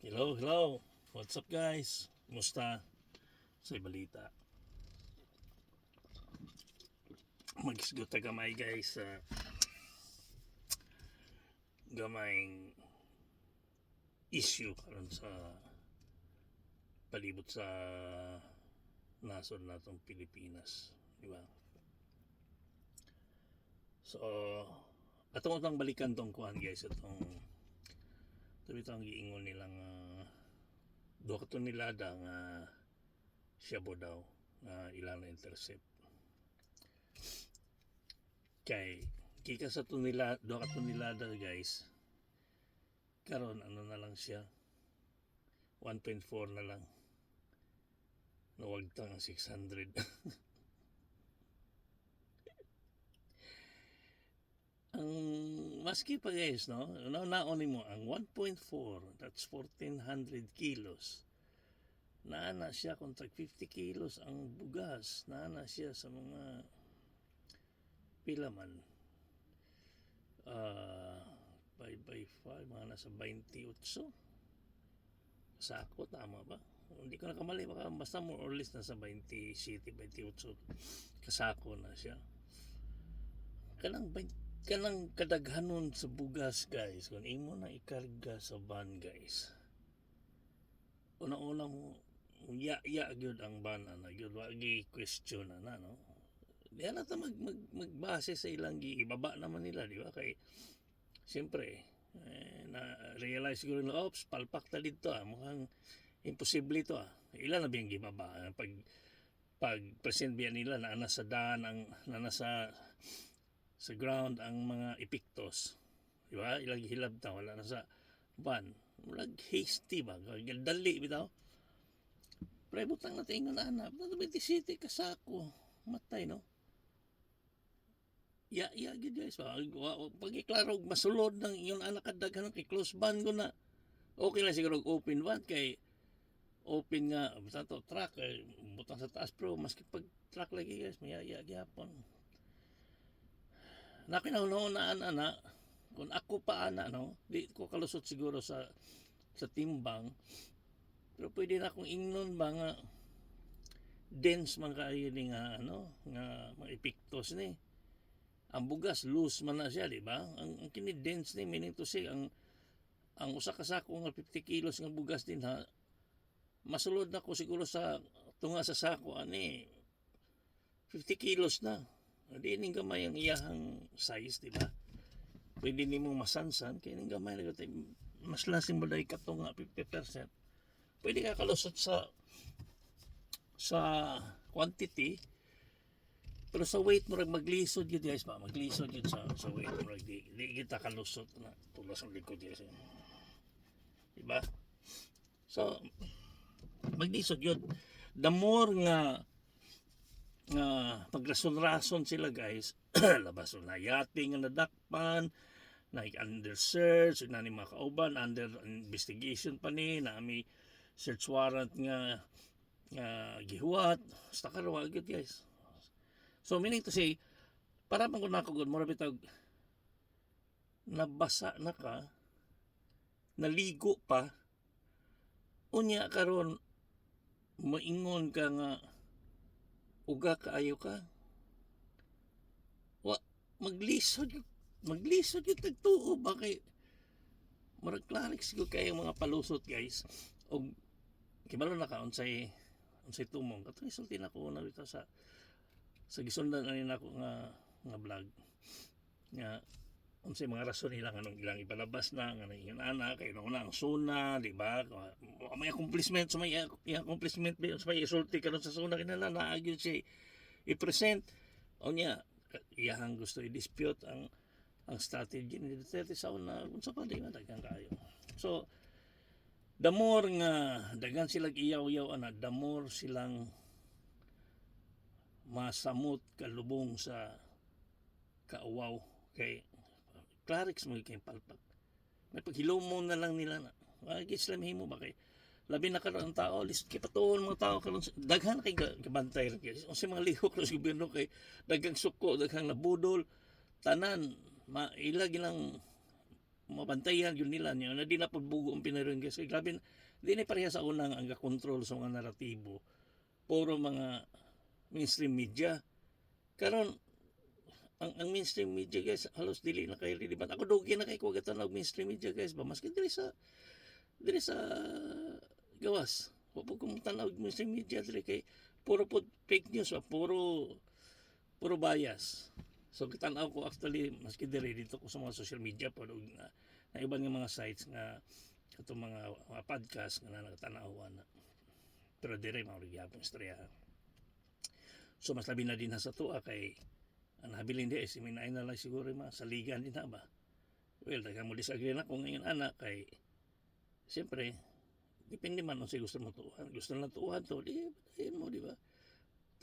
Hello, hello. What's up guys? Kumusta? Sa balita. Magisguta gamay guys sa gamayng issue karon sa palibot sa nasod natong Pilipinas, di ba? So, atong utang balikan tong kuan guys, itong itong giingon nilang duha ka tonelada nga shabu daw nga ilang na intercept. Kay kika sa tonelada, duha ka tonelada guys, karon ano na lang siya, 1.4 na lang, nawagtang 600. Ang maski pa guys, no, naon mo ang 1.4, that's 1400 kilos, naana siya kung tag 50 kilos ang bugas, naana siya sa mga pila man, 5 by 5, mga nasa 28 sako, tama ba? Hindi ko nakamali, basta more or less nasa 27, 28 kasako na siya. Kanang kadaghanon sa bugas guys, kung imo na ikarga sa van guys, una-una mo ya gyud ang van ana gyud, wagi question na no. Di na ta magbase sa ilang ibaba naman nila, di ba? Kay siyempre na realize siguro na ops, palpak ta dito mukhang imposible to ilan na biyang gibaba pag present biya nila na nasa daan ang na nasa sa ground ang mga epiktos, di ba? Ilang hilab ta wala na sa van, mulag hasty ba dali bitaw, pre butang natin ingon ana 27 kasako matay no. Ya gid guys, pag iklaro masulod ng iyon anak kadaghan kay close band ko na okay lang siguro open band kay open nga basta to track butang sa taas, pero maski pag track lagi guys mayaya gyapon. Nakinahon-naan ana kung ako pa ana no, di ko kalusot siguro sa timbang, pero pwede na akong ingnon ba nga dense man kaayo ni nga ano nga mga epiktos ni. Ang bugas loose man na siya, di ba? Ang kini dense ni, meaning to say ang usa ka sako nga 50 kilos nga bugas din ha, masulod na ko siguro sa tunga sa sako ani 50 kilos na. Di ning gamay ang iyahang size, di ba? Pwede nimo masansan kay ning gamay na mas lasing mo dai katunga 50%. Pwede ka kalusot sa quantity, pero sa weight mo maglisod yun guys ba, maglisod yun sa weight mo, di kita kalusot na tulas ang likod guys, diba? So maglisod yun, the more nga magrason-rason sila guys, labas na yate nga nadakpan, na under search na ni mga kauban, under investigation pa ni nami search warrant nga gihuwat basta karon gyud guys. So meaning to say, para man kun ako mo bitag nabasa na ka, naligo pa, unya karon moingon ka nga uga kaayo ka, maglisod yung tagtuo ba kay marag clarix ko kayo mga palusot guys. Og kibalo na ka unsay tumong katong isulti na ko na dito sa gisundan ani nako nga vlog nga unsay mga rason nila nganong ilang ipalabas na nga ingon ana kay una ang suna, di ba? May accomplishment, so may accomplishment ba so may isulti karon sa suna kinala naagyo si i-present unya iyahang gusto i-dispute ang strategy ni Duterte sa una unsa pa di ba daghan kayo. So the more nga daghan sila iyaw-yaw ana, the more silang masamot kalubong sa kaawaw kay clarix mo kay palpak. May paghilom na lang nila na gis lang himo ba kay labi na karon ang tao list kay patuon mga tao karon daghan kay gabantay ra guys unsay mga lihok sa gobyerno kay daghang suko, daghang nabudol tanan, mailag ilang mabantayan yun nila niya na di na pagbugo ang pinaron guys kay grabe di na pareha sa unang ang control sa mga naratibo puro mga mainstream media karon ang mainstream media guys halos dili na kay relevant ako dugi na kay ko gatan og mainstream media guys ba maski diri sa gawas wa po kung tanaw og mainstream media diri kay puro po fake news ba puro bias. So kitanaw ko actually maski diri dito ko sa mga social media po na iban nga mga sites nga katong mga podcast nga nakatanawan na. Pero diri mao gyapon istorya. So mas labi na din sa tuwa kay ang habilin di si minay na lang siguro mga saligan din na ba. Well, daghang mo disagree na kung ngayon anak kay siyempre depende man kung si gusto mo tuuhan. Gusto na tuuhan to, di mo di ba?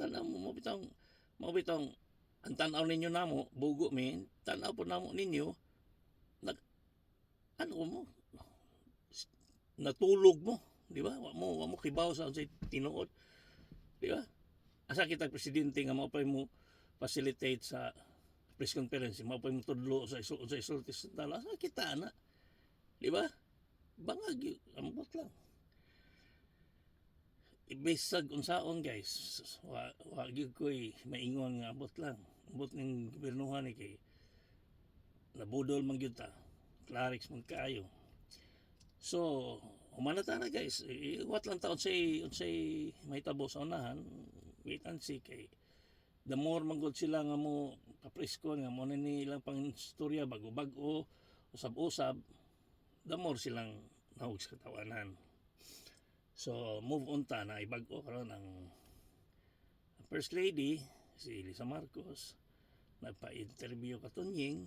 Tanaw mo mabitang ang tanaw ninyo namo bugo min tanaw po namo ninyo nag ano mo natulog mo di ba wa mo kibaw sa tinuod di ba asa kita presidente nga mao mo facilitate sa press conference mao mo tudlo sa isulti sa tala asa kita na di ba bangag ambot lang bisag unsaon guys wa gyud koy maingon nga abot lang abot ning gobyernohan ni kay nabudol man gyud ta clarix man kaayo so humana ta na guys what lang ta unsay mahitabo sa unahan wait and see kay the more man gud sila nga mo kapriskon nga mo na ni ilang pang istorya bago-bago usab-usab the more silang nahug sa katawanan. So move on ta na ibag-o karon ang First Lady si Lisa Marcos nagpa-interview katunying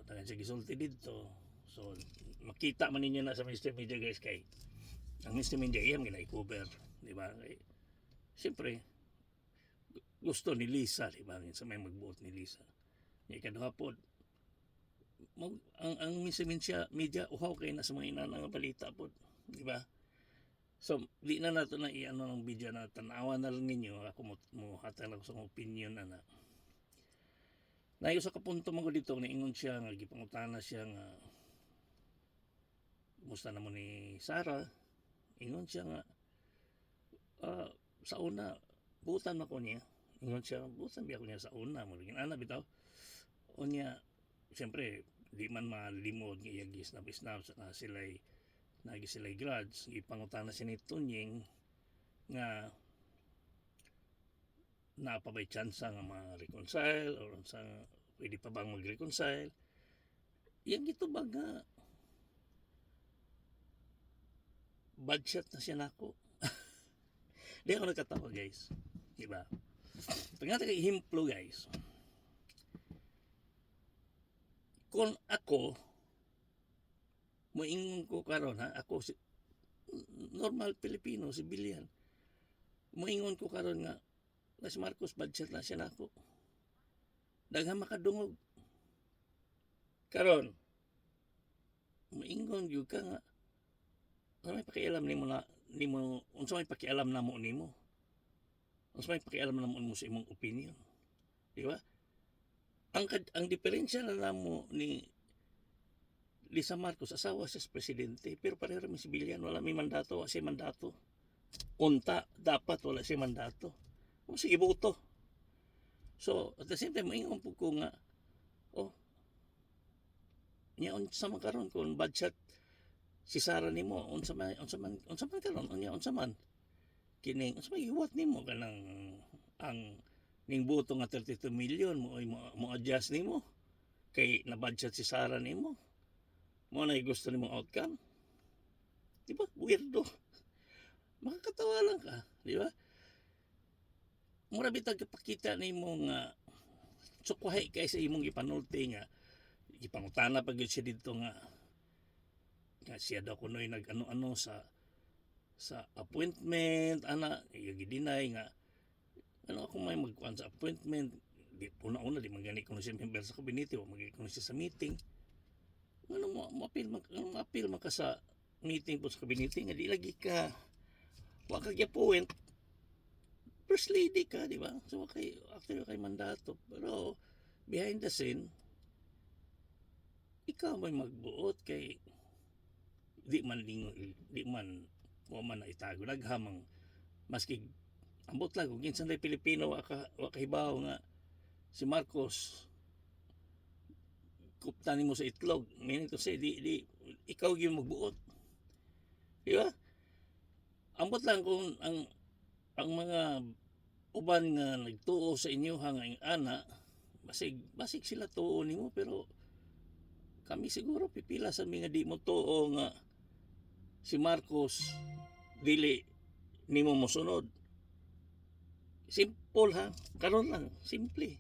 tangan siya gisulti dito so makita man ninyo na sa Mr. Media guys kay ang Mr. Media iyang gina-cover di ba kay siyempre gusto ni Lisa di ba sa may magbuot ni Lisa ni kaduha pod ang Mr. Media uhaw kay na sa mga inana nga balita pod di ba? So di na nato na iano ng video na tanawan na lang ninyo ako mo hatag lang sa opinion ana. Nayo sa kapunto man ko dito niingon siya nga gipangutana siya nga musta na mo ni Sarah ingon siya nga sa una butan ako niya ingon siya butan biya ko niya sa una mo gin ana bitaw unya siyempre di man malimod nga iyagis na bisnab na sila'y nagi sila grudge ipangutana si ni Tunying nga napabay chance nga ma-reconcile or sa pwede pa bang mag-reconcile yan gito ba nga budget na siya nako di ako nagkatawa guys diba pag natin kay himplo guys kung ako moingon ko karon ha ako normal Pilipino civilian moingon ko karon nga si Marcos budget na siya nako daghang makadungog karon moingon gyud ka nga ano may pakialam nimo unsa may pakialam namo nimo unsa may pakialam namo sa imong opinion di ba ang diferensya na namo ni Lisa Marcos, asawa siya sa presidente, pero pareho rin sibilyan, wala may mandato, wala siya mandato. Unta, dapat wala siya mandato. O sige, boto. So, at the same time, maingon po ko nga, niya unsa man karon kung budget si Sarah nimo, unsa man karon, unsa man kining, unsa man iwat nimo kanang ang ning boto nga 32 million mo adjust nimo kay na budget si Sarah nimo. Mo na gusto nimong outcome. Di ba? Weirdo. Makakatawa lang ka. Di ba? Mura bitag kapakita na imong sukwahay kay sa imong ipanulti nga ipangutana pag siya dito nga siya daw kunoy nag-ano-ano sa appointment ana i-deny nga ano ako may magkuan sa appointment di una-una di magani kuno siya member sa kabinete o magani kuno siya sa meeting ano mo appeal man ka sa meeting po sa kabinete nga di lagi ka wa ka point first lady ka di ba so okay after kay mandato pero behind the scene ikaw may magbuot kay di man lingon, di man wa man na itago naghamang maski ambot lang kung kinsan tay Pilipino wa kahibaw nga si Marcos kuptanin mo sa itlog, meaning to say di ikaw gyud magbuot, di ba? Ambot lang kung ang mga uban nga nagtuo sa inyo nga ana basig sila tuo nimo, pero kami siguro pipila sa mga di mo tuo nga si Marcos dili nimo mosunod. Simple ha, karon lang, simple.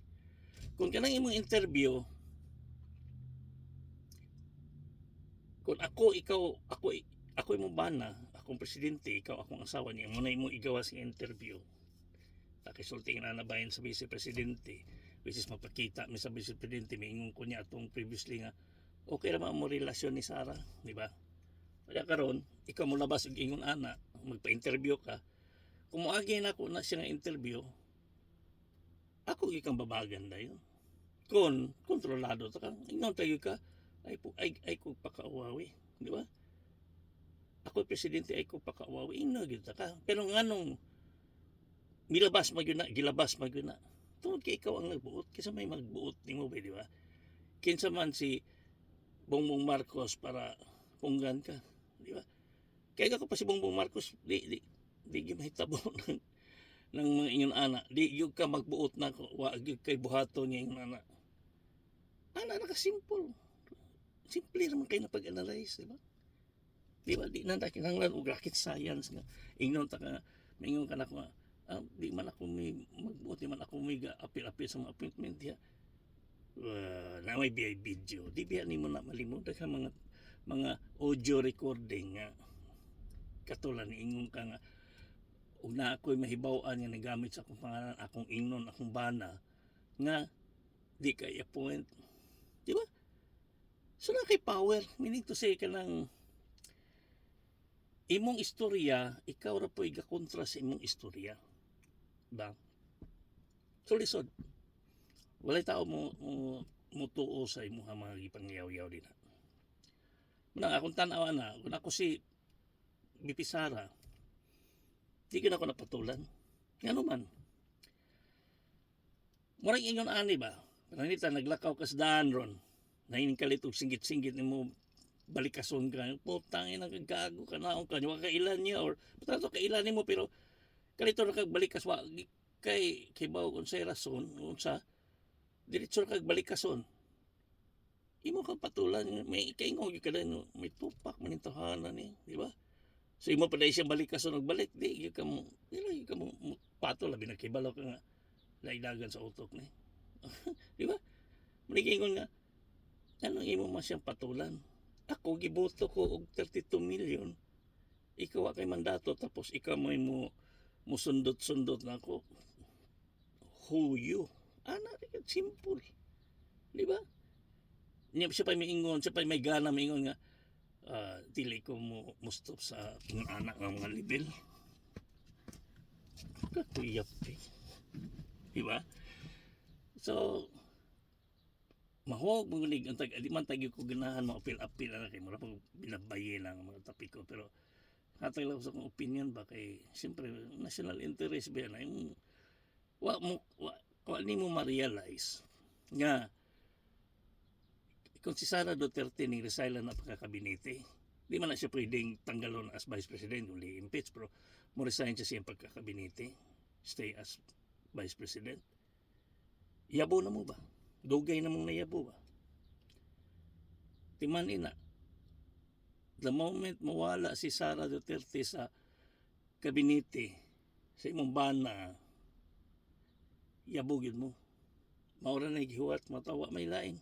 Kung kanang imong interview, kung ako imong bana, akong presidente, ikaw akong asawa niya, muna imong igawas sa interview. Takisulti na nabayan sa vice presidente, which is mapakita mi sa vice presidente, miingon ko niya atong previously nga okay ra mo relasyon ni Sarah, di ba? Kaya karon, ikaw mo labas og ingon ana, magpa-interview ka. Kung moagi na ako na siya nga interview, ako gikang babagan dayon. Kung kontrolado ta ka, ingon tayo ka, ay ko pakauwawi, di ba? Ako presidente ay ko pakauwawi, ino gyud ta ka. Pero nganong milabas magyud na, gilabas magyud na. Tungod kay ikaw ang nagbuot, kaysa may magbuot nimo ba, di ba? Kinsa man si Bongbong Marcos para punggan ka, di ba? Kaya ako pa si Bongbong Marcos, di mahitabo ng mga ingon ana, di gyud ka magbuot na ko, wa gyud kay buhaton niya ingon ana. Ana naka-simple. Simple naman kayo na pag-analyze, di ba? Di ba? Di na kinahanglan og rocket science nga. Ingnon ta ka, maingon ka na ko, di man ako may magbuot, di man ako may apil-apil sa mga appointment diya. Na may biya video. Di biya ni mo na malimod ka mga audio recording nga. Katulad ni ingon ka nga, ug na ako'y mahibaw-an nga nagamit sa akong pangalan, akong ingnon, akong bana, nga di kay appoint. Di ba? So na kay power, meaning to say ka ng imong istorya, ikaw ra po'y gakontra sa imong istorya. Ba? So lisod, walay tao mo tuo sa imong mga gipangyaw-yaw din. Muna akong tanaw na, kung ako si BP Sara, di ko na ako napatulan. Nga naman, murag ingon ani ba? Pananita, naglakaw kas daan ron. Nahining kalit og singgit-singgit ni mo balikason ka. Putang ina kagago ka naong ka. Wa kailan niya or patato kailan nimo pero kalito ra kag balikas wa kay bawo kung sa rason unsa diretso ra kag balikason. Imo kang patulan may kaingon gyud kada no may tupak man tahanan ni, di ba? So imo pa dai siya balikason og balik di gyud ka mo dili ka mo patol labi na kibalo ka nga laidagan sa utok ni. Di ba? Manigingon nga anong imo man siyang patulan? Ako giboto ko og 32 million. Ikaw kay mandato tapos ikaw mo sundot-sundot na ako. Huyo. Ana simple. Di ba? Siya pa may ingon, siya pa may gana may ingon nga dili ko mo stop sa mga anak ng mga level. Kakuyap eh. Di ba? So, mahuwag mong lig ang di man tagyo ko ganahan mo apil-apil na kay mura pag binabaye lang ang mga topiko pero hatay lang sa kong opinion ba kay siyempre national interest ba na yung wa ni mo ma-realize nga kung si Sara Duterte ni resign na pagkakabinete di man na siya pwedeng tanggalon as vice president uli impeach pero mo resign siya siyang pagkakabinete stay as vice president. Yabo na mo ba? Dugay na mong nayabo ba? Timan ina. The moment mawala si Sara Duterte sa kabinete, sa imong bana, yabo yun mo. Maura na gihuwat, matawa may lain.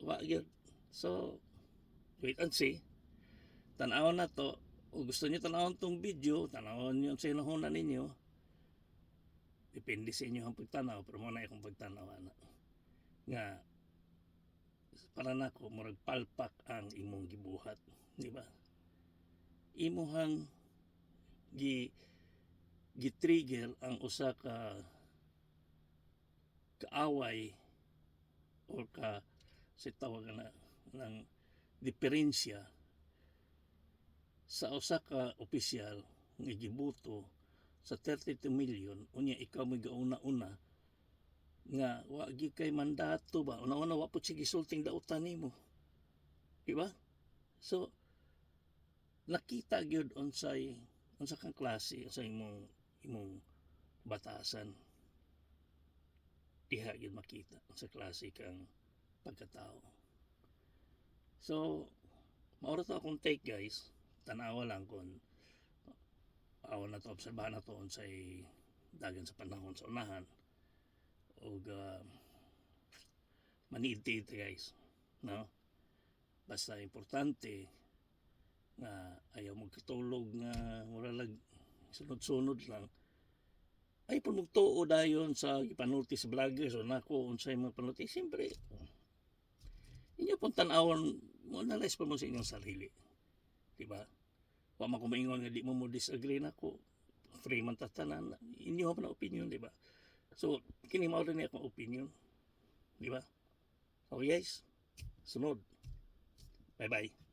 Wa yun. So, wait and see. Tanawon na to. O gusto niyo tanawon tong video, tanawon niyo sa inahunan ninyo. Depende sa inyo ang pagtanaw, pero muna akong pagtanaw na. Nga, para nako murag palpak ang imong gibuhat, di ba? Imuhang gi-trigger ang usa ka kaaway or ka sa tawag na ng diferensya sa usa ka opisyal nga gibuto sa 32 million unya ikaw may gauna-una nga wa gyud kay mandato ba una-una wa pud sige sulting dautan nimo, di ba? So nakita gyud unsa kang klase sa imong batasan, diha gyud makita sa klase kang pagkatao. So maura to akong take guys, tanawa lang kung awan na to, obserbahan na to unsay dagan sa panahon sa unahan o maniid-tiid guys, no? Basta importante nga ayaw mo katulog nga mura lag sunod-sunod lang, ay pud magtuo dayon sa ipanulti sa vloggers o nako unsay mga panulti, siyempre inyo pong tan-awon mo analyze pa mo sa inyong sarili, di ba? Wa man ko maingon nga di mo disagree nako, free man tatanan, inyo pa na opinion, di ba? So kini mao rin akong opinion, di ba? Okay guys, sunod, bye bye.